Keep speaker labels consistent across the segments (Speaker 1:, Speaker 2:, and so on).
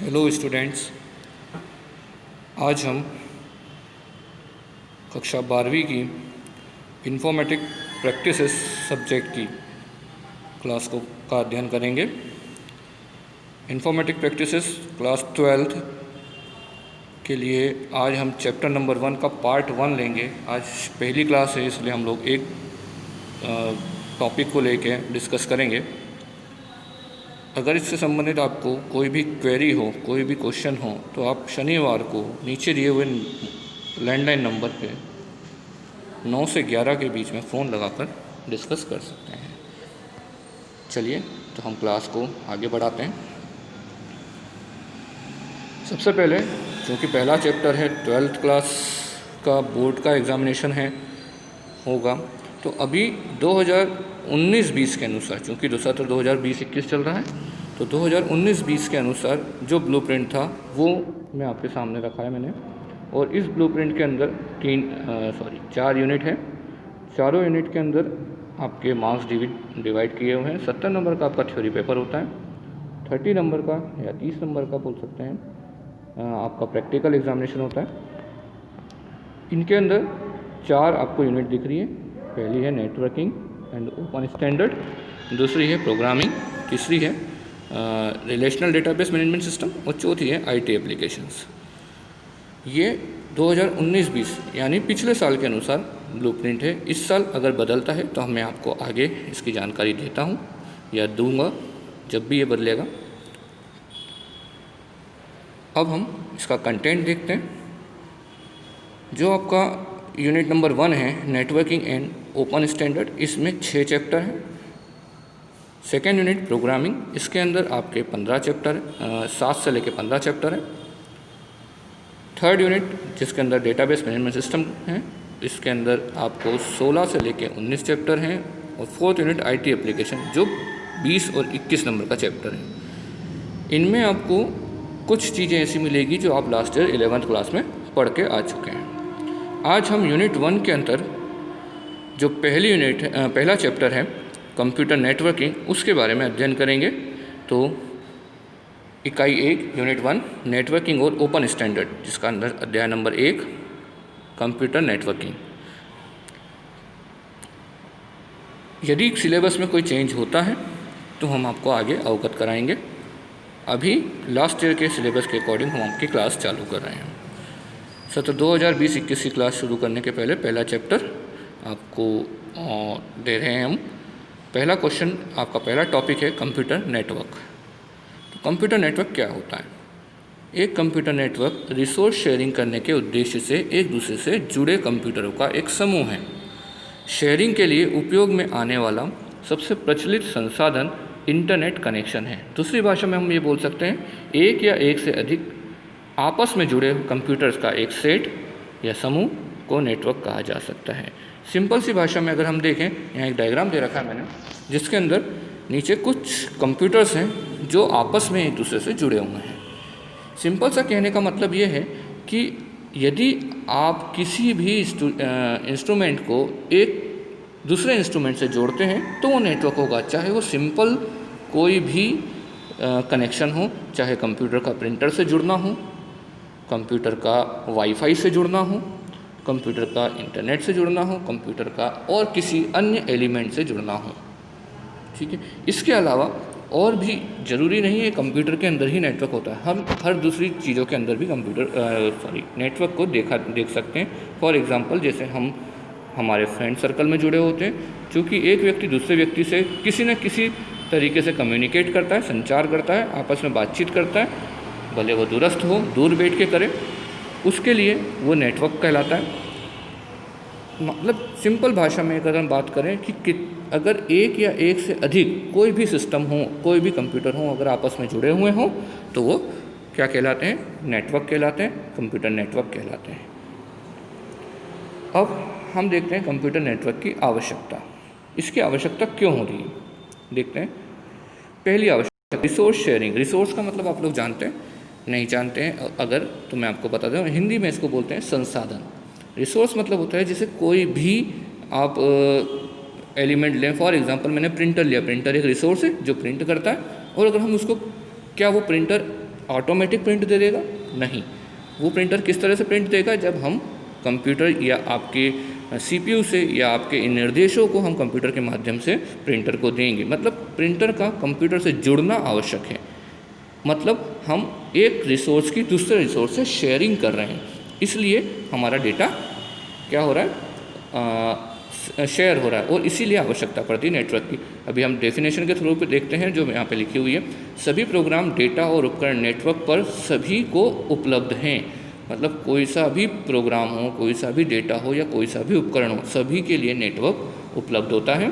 Speaker 1: Hello students. आज हम कक्षा 12वीं की इन्फॉर्मेटिक प्रैक्टिसेस सब्जेक्ट की क्लास का अध्ययन करेंगे। इन्फॉर्मेटिक प्रैक्टिसेस क्लास 12th के लिए आज हम चैप्टर नंबर 1 का पार्ट 1 लेंगे। आज पहली क्लास है, इसलिए हम लोग एक टॉपिक को लेके डिस्कस करेंगे। अगर इससे संबंधित आपको कोई भी क्वेरी हो, कोई भी क्वेश्चन हो, तो आप शनिवार को नीचे दिए हुए लैंडलाइन नंबर पे 9 से 11 के बीच में फ़ोन लगाकर डिस्कस कर सकते हैं। चलिए तो हम क्लास को आगे बढ़ाते हैं। सबसे पहले, क्योंकि पहला चैप्टर है, 12th क्लास का बोर्ड का एग्ज़ामिनेशन होगा, तो अभी 2019-20 के अनुसार, चूँकि दूसरा तो 2020-21 चल रहा है, तो 2019-20 के अनुसार जो ब्लूप्रिंट था वो मैं आपके सामने रखा है मैंने। और इस ब्लूप्रिंट के अंदर 4 यूनिट है। चारों यूनिट के अंदर आपके मार्क्स डिवाइड किए हुए हैं। 70 नंबर का आपका थ्योरी पेपर होता है, 30 नंबर का या 30 नंबर का बोल सकते हैं आपका प्रैक्टिकल एग्जामिनेशन होता है। इनके अंदर 4 आपको यूनिट दिख रही है। पहली है नेटवर्किंग एंड ओपन स्टैंडर्ड, दूसरी है प्रोग्रामिंग, तीसरी है रिलेशनल डेटाबेस मैनेजमेंट सिस्टम और चौथी है आईटी एप्लीकेशंस। ये 2019-20 यानी पिछले साल के अनुसार ब्लूप्रिंट है। इस साल अगर बदलता है तो मैं आपको आगे इसकी जानकारी देता हूँ या दूंगा जब भी ये बदलेगा। अब हम इसका कंटेंट देखते हैं। जो आपका यूनिट नंबर 1 है, नेटवर्किंग एंड ओपन स्टैंडर्ड, इसमें 6 चैप्टर हैं। सेकेंड यूनिट प्रोग्रामिंग, इसके अंदर आपके 15 चैप्टर 7 से लेकर 15 चैप्टर है। थर्ड यूनिट जिसके अंदर डेटाबेस मैनेजमेंट सिस्टम है, इसके अंदर आपको 16 से लेकर 19 चैप्टर हैं। और फोर्थ यूनिट आईटी एप्लीकेशन, जो 20 और 21 नंबर का चैप्टर है। इनमें आपको कुछ चीज़ें ऐसी मिलेगी जो आप लास्ट ईयर 11th क्लास में पढ़ के आ चुके हैं। आज हम यूनिट 1 के अंदर जो पहला चैप्टर है कंप्यूटर नेटवर्किंग, उसके बारे में अध्ययन करेंगे। तो इकाई 1 यूनिट 1 नेटवर्किंग और ओपन स्टैंडर्ड, जिसका अंदर अध्याय नंबर 1 कंप्यूटर नेटवर्किंग। यदि सिलेबस में कोई चेंज होता है तो हम आपको आगे अवगत कराएंगे। अभी लास्ट ईयर के सिलेबस के अकॉर्डिंग हम आपकी क्लास चालू कर रहे हैं। सत्र 2020-21 की क्लास शुरू करने के पहले पहला चैप्टर आपको दे रहे हैं हम। पहला क्वेश्चन, आपका पहला टॉपिक है कंप्यूटर नेटवर्क। तो कंप्यूटर नेटवर्क क्या होता है? एक कंप्यूटर नेटवर्क रिसोर्स शेयरिंग करने के उद्देश्य से एक दूसरे से जुड़े कंप्यूटरों का एक समूह है। शेयरिंग के लिए उपयोग में आने वाला सबसे प्रचलित संसाधन इंटरनेट कनेक्शन है। दूसरी भाषा में हम ये बोल सकते हैं, एक या एक से अधिक आपस में जुड़े कंप्यूटर्स का एक सेट या समूह को नेटवर्क कहा जा सकता है। सिंपल सी भाषा में अगर हम देखें, यहाँ एक डायग्राम दे रखा है मैंने, जिसके अंदर नीचे कुछ कंप्यूटर्स हैं जो आपस में एक दूसरे से जुड़े हुए हैं। सिंपल सा कहने का मतलब ये है कि यदि आप किसी भी इंस्ट्रूमेंट को एक दूसरे इंस्ट्रूमेंट से जोड़ते हैं तो वो नेटवर्क होगा, चाहे वो सिंपल कोई भी कनेक्शन हो, चाहे कंप्यूटर का प्रिंटर से जुड़ना हो, कंप्यूटर का वाईफाई से जुड़ना हो, कंप्यूटर का इंटरनेट से जुड़ना हो, कंप्यूटर का और किसी अन्य एलिमेंट से जुड़ना हो। ठीक है, इसके अलावा और भी ज़रूरी नहीं है कंप्यूटर के अंदर ही नेटवर्क होता है। हम हर दूसरी चीज़ों के अंदर भी नेटवर्क को देख सकते हैं। फॉर एग्ज़ाम्पल, जैसे हम हमारे फ्रेंड सर्कल में जुड़े होते हैं, क्योंकि एक व्यक्ति दूसरे व्यक्ति से किसी न किसी तरीके से कम्युनिकेट करता है, संचार करता है, आपस में बातचीत करता है, भले वो दूरस्थ हो, दूर बैठ के करे, उसके लिए वो नेटवर्क कहलाता है। मतलब सिंपल भाषा में अगर हम बात करें कि अगर एक या एक से अधिक कोई भी सिस्टम हो, कोई भी कंप्यूटर हो, अगर आपस में जुड़े हुए हों तो वो क्या कहलाते हैं? नेटवर्क कहलाते हैं, कंप्यूटर नेटवर्क कहलाते हैं। अब हम देखते हैं कंप्यूटर नेटवर्क की आवश्यकता। इसकी आवश्यकता क्यों हो रही है, देखते हैं। पहली आवश्यकता रिसोर्स शेयरिंग। रिसोर्स का मतलब आप लोग जानते हैं? नहीं जानते हैं अगर तो मैं आपको बता दूँ, हिंदी में इसको बोलते हैं संसाधन। रिसोर्स मतलब होता है जैसे कोई भी आप एलिमेंट लें। फॉर एग्जांपल मैंने प्रिंटर लिया, प्रिंटर एक रिसोर्स है जो प्रिंट करता है, और अगर हम उसको, क्या वो प्रिंटर ऑटोमेटिक प्रिंट दे देगा? नहीं। वो प्रिंटर किस तरह से प्रिंट देगा? जब हम कंप्यूटर या आपके CPU से या आपके निर्देशों को हम कंप्यूटर के माध्यम से प्रिंटर को देंगे। मतलब प्रिंटर का कंप्यूटर से जुड़ना आवश्यक है। मतलब हम एक रिसोर्स की दूसरे रिसोर्स से शेयरिंग कर रहे हैं, इसलिए हमारा डेटा क्या हो रहा है? शेयर हो रहा है, और इसीलिए आवश्यकता पड़ती है नेटवर्क की। अभी हम डेफिनेशन के थ्रू पे देखते हैं जो यहाँ पे लिखी हुई है। सभी प्रोग्राम, डेटा और उपकरण नेटवर्क पर सभी को उपलब्ध हैं। मतलब कोई सा भी प्रोग्राम हो, कोई सा भी डेटा हो या कोई सा भी उपकरण हो, सभी के लिए नेटवर्क उपलब्ध होता है,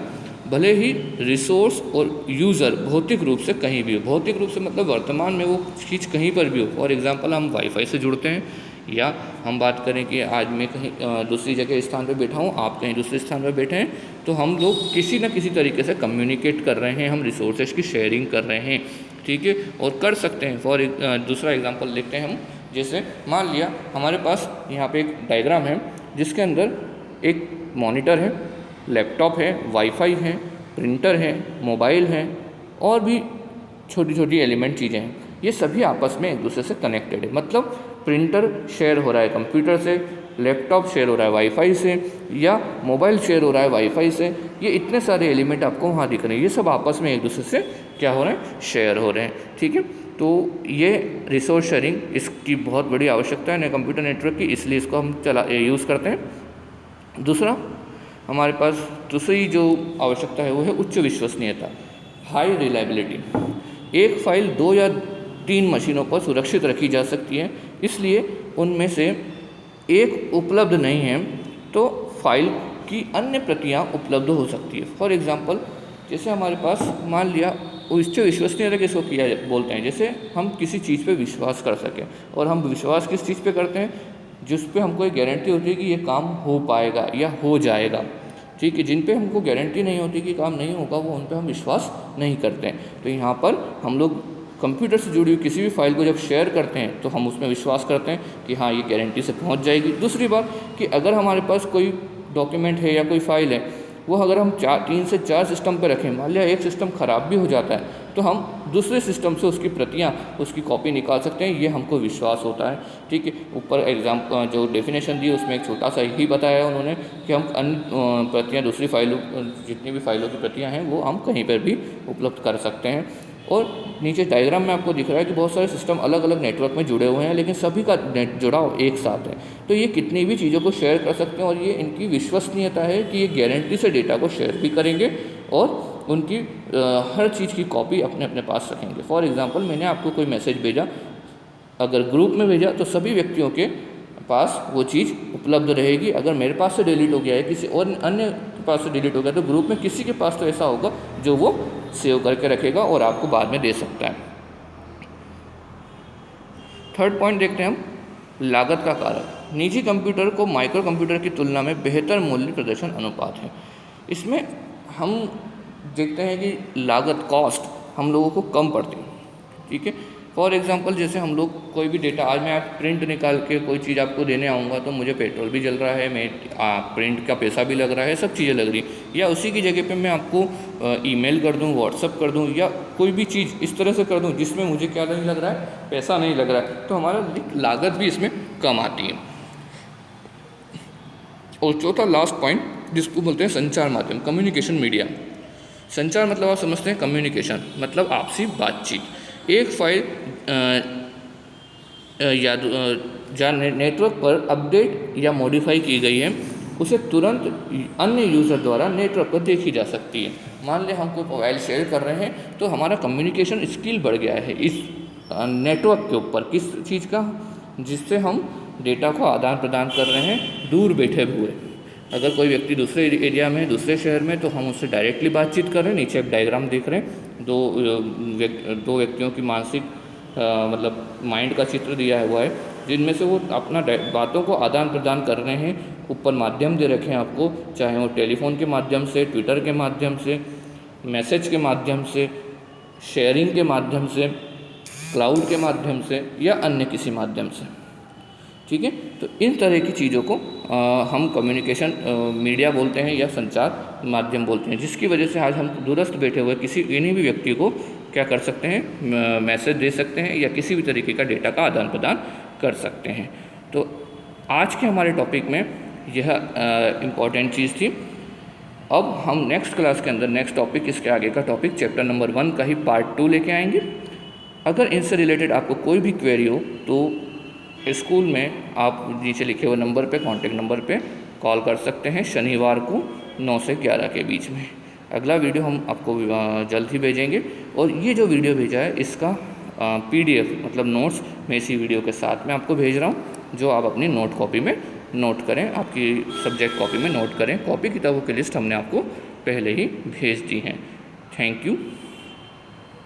Speaker 1: भले ही रिसोर्स और यूज़र भौतिक रूप से कहीं भी हो। भौतिक रूप से मतलब वर्तमान में वो चीज़ कहीं पर भी हो। फॉर एग्जांपल हम वाईफाई से जुड़ते हैं, या हम बात करें कि आज मैं कहीं दूसरी जगह स्थान पर बैठा हूँ, आप कहीं दूसरे स्थान पर बैठे हैं, तो हम लोग किसी न किसी तरीके से कम्युनिकेट कर रहे हैं, हम रिसोर्सेज की शेयरिंग कर रहे हैं, ठीक है, और कर सकते हैं। फॉर दूसरा एग्जांपल देखते हैं हम। जैसे मान लिया हमारे पास यहाँ पे एक डायग्राम है जिसके अंदर एक मॉनिटर है, लैपटॉप है, वाईफाई है, प्रिंटर है, मोबाइल है, और भी छोटी छोटी एलिमेंट चीज़ें हैं। ये सभी आपस में एक दूसरे से कनेक्टेड है। मतलब प्रिंटर शेयर हो रहा है कंप्यूटर से, लैपटॉप शेयर हो रहा है वाईफाई से, या मोबाइल शेयर हो रहा है वाईफाई से। ये इतने सारे एलिमेंट आपको वहाँ दिख रहे हैं, ये सब आपस में एक दूसरे से क्या हो रहे हैं? शेयर हो रहे हैं, ठीक है। तो ये रिसोर्स शेयरिंग, इसकी बहुत बड़ी आवश्यकता है नए कंप्यूटर नेटवर्क की, इसलिए इसको हम यूज़ करते हैं। दूसरा हमारे पास दूसरी जो आवश्यकता है वो है उच्च विश्वसनीयता, हाई रिलायबिलिटी। एक फाइल 2 या 3 मशीनों पर सुरक्षित रखी जा सकती है, इसलिए उनमें से एक उपलब्ध नहीं है तो फाइल की अन्य प्रतियां उपलब्ध हो सकती है। फॉर एग्जांपल, जैसे हमारे पास मान लिया उच्च विश्वसनीयता किसको किया बोलते हैं? जैसे हम किसी चीज़ पे विश्वास कर सकें, और हम विश्वास किस चीज़ पे करते हैं? जिस पे हमको एक गारंटी होती है कि ये काम हो पाएगा या हो जाएगा, ठीक है। जिन पे हमको गारंटी नहीं होती कि काम नहीं होगा, वो उन पे हम विश्वास नहीं करते हैं। तो यहाँ पर हम लोग कंप्यूटर से जुड़ी हुई किसी भी फाइल को जब शेयर करते हैं तो हम उसमें विश्वास करते हैं कि हाँ, ये गारंटी से पहुँच जाएगी। दूसरी बात कि अगर हमारे पास कोई डॉक्यूमेंट है या कोई फाइल है, वो अगर हम 3 से 4 सिस्टम पर रखें, मान लिया एक सिस्टम ख़राब भी हो जाता है, तो हम दूसरे सिस्टम से उसकी प्रतियां, उसकी कॉपी निकाल सकते हैं। ये हमको विश्वास होता है, ठीक है। ऊपर एग्जाम जो डेफिनेशन दी उसमें एक छोटा सा ही बताया है उन्होंने कि हम अन्य प्रतियां, दूसरी फाइलों, जितनी भी फाइलों की प्रतियां हैं वो हम कहीं पर भी उपलब्ध कर सकते हैं। और नीचे डायग्राम में आपको दिख रहा है कि बहुत सारे सिस्टम अलग अलग नेटवर्क में जुड़े हुए हैं, लेकिन सभी का नेट जुड़ाव एक साथ है। तो ये कितनी भी चीज़ों को शेयर कर सकते हैं, और ये इनकी विश्वसनीयता है कि ये गारंटी से डेटा को शेयर भी करेंगे और उनकी हर चीज़ की कॉपी अपने अपने पास रखेंगे। फॉर एग्जांपल, मैंने आपको कोई मैसेज भेजा, अगर ग्रुप में भेजा तो सभी व्यक्तियों के पास वो चीज़ उपलब्ध रहेगी। अगर मेरे पास से डिलीट हो गया है, किसी और अन्य के पास से डिलीट हो गया, तो ग्रुप में किसी के पास तो ऐसा होगा जो वो सेव करके रखेगा और आपको बाद में दे सकता है। थर्ड पॉइंट देखते हैं हम, लागत का कारक। निजी कंप्यूटर को माइक्रो कंप्यूटर की तुलना में बेहतर मूल्य प्रदर्शन अनुपात है। इसमें हम देखते हैं कि लागत, कॉस्ट हम लोगों को कम पड़ती है, ठीक है। फॉर एग्जांपल, जैसे हम लोग कोई भी डेटा, आज मैं आप प्रिंट निकाल के कोई चीज़ आपको देने आऊँगा तो मुझे पेट्रोल भी जल रहा है, मैं प्रिंट का पैसा भी लग रहा है, सब चीज़ें लग रही, या उसी की जगह पे मैं आपको ईमेल कर दूं, व्हाट्सअप कर दूं, या कोई भी चीज़ इस तरह से कर दूं जिसमें मुझे क्या नहीं लग रहा है? पैसा नहीं लग रहा है, तो हमारा लागत भी इसमें कम आती है। और चौथा लास्ट पॉइंट जिसको बोलते हैं संचार माध्यम, कम्युनिकेशन मीडिया। संचार मतलब आप समझते हैं कम्युनिकेशन, मतलब आपसी बातचीत। एक फाइल या जहाँ नेटवर्क पर अपडेट या मॉडिफाई की गई है, उसे तुरंत अन्य यूज़र द्वारा नेटवर्क पर देखी जा सकती है। मान लें हम कोई मोबाइल शेयर कर रहे हैं तो हमारा कम्युनिकेशन स्किल बढ़ गया है इस नेटवर्क के ऊपर। किस चीज़ का? जिससे हम डेटा को आदान प्रदान कर रहे हैं दूर बैठे हुए। अगर कोई व्यक्ति दूसरे एरिया में, दूसरे शहर में, तो हम उससे डायरेक्टली बातचीत कर रहे हैं। नीचे एक डायग्राम देख रहे हैं, दो व्यक्तियों की मानसिक मतलब माइंड का चित्र दिया हुआ है, जिनमें से वो अपना बातों को आदान प्रदान कर रहे हैं। ऊपर माध्यम दे रखे हैं आपको, चाहे वो टेलीफोन के माध्यम से, ट्विटर के माध्यम से, मैसेज के माध्यम से, शेयरिंग के माध्यम से, क्लाउड के माध्यम से, या अन्य किसी माध्यम से, ठीक है। तो इन तरह की चीज़ों को हम कम्युनिकेशन मीडिया बोलते हैं या संचार माध्यम बोलते हैं, जिसकी वजह से आज हम दूरस्थ बैठे हुए किसी भी व्यक्ति को क्या कर सकते हैं, मैसेज दे सकते हैं या किसी भी तरीके का डेटा का आदान प्रदान कर सकते हैं। तो आज के हमारे टॉपिक में यह इम्पॉर्टेंट चीज़ थी। अब हम नेक्स्ट क्लास के अंदर नेक्स्ट टॉपिक, इसके आगे का टॉपिक चैप्टर नंबर 1 का ही पार्ट 2 लेके आएंगे। अगर इनसे रिलेटेड आपको कोई भी क्वेरी हो तो स्कूल में आप नीचे लिखे हुए नंबर पे, कॉन्टेक्ट नंबर पे कॉल कर सकते हैं शनिवार को 9 से 11 के बीच में। अगला वीडियो हम आपको जल्द ही भेजेंगे और ये जो वीडियो भेजा है इसका PDF मतलब नोट्स मैं इसी वीडियो के साथ में आपको भेज रहा हूँ, जो आप अपनी नोट कॉपी में नोट करें, आपकी सब्जेक्ट कॉपी में नोट करें। कॉपी किताबों की लिस्ट हमने आपको पहले ही भेज दी है। Thank you.